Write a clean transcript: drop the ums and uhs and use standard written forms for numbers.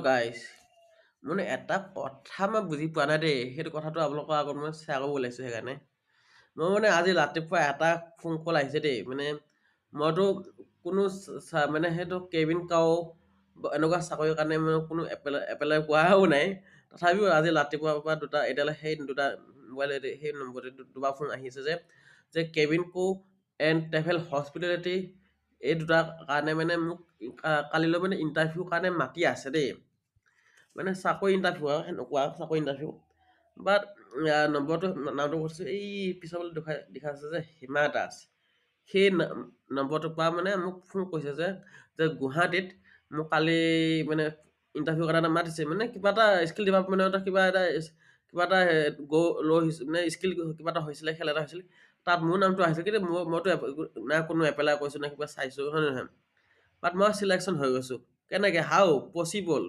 guys মানে এটা কথা মই বুজি পোৱা নাই দেই সেইটো কথাটো আপোনালোকৰ আগত মই শ্বেয়াৰ কৰিব ওলাইছোঁ সেইকাৰণে মই মানে আজি ৰাতিপুৱা এটা ফোন কল আহিছে দেই মানে মইতো কোনো মানে সেইটো কেবিন কাও এনেকুৱা চাকৰিৰ কাৰণে মই কোনো এপ্লাই কৰাও নাই তথাপিও আজি ৰাতিপুৱাৰ পৰা দুটা এতিয়ালৈ সেই দুটা মোবাইল সেই নম্বৰতে দুবাৰ ফোন আহিছে যে cabin co and travel hospitality এই দুটা কাৰণে মানে মোক কালিলৈ মানে ইণ্টাৰভিউৰ কাৰণে মাতি আছে দেই মানে চাকৰি ইণ্টাৰভিউ আৰু সেনেকুৱা চাকৰি ইণ্টাৰভিউ বাট নম্বৰটো নামটো কৈছোঁ এই পিছলৈ দেখা আছে যে হিমা দাস সেই নম্বৰটোৰ পৰা মানে মোক ফোন কৰিছে যে গুৱাহাটীত মোক কালি মানে ইণ্টাৰভিউ কাৰণে এটা মাতিছে মানে কিবা এটা স্কিল ডেভেলপমেণ্টৰ কিবা এটা লৈ মানে স্কিল কিবা এটা হৈছিলে খেল এটা হৈছিলে তাত মোৰ নামটো আহিছে কিন্তু মইতো নাই কোনো এপ্লাই কৰিছোঁ নে কিবা চাইছোঁ হয় নহয় বাট মই চিলেকশ্যন হৈ গৈছোঁ কেনেকৈ হাউ পচিবল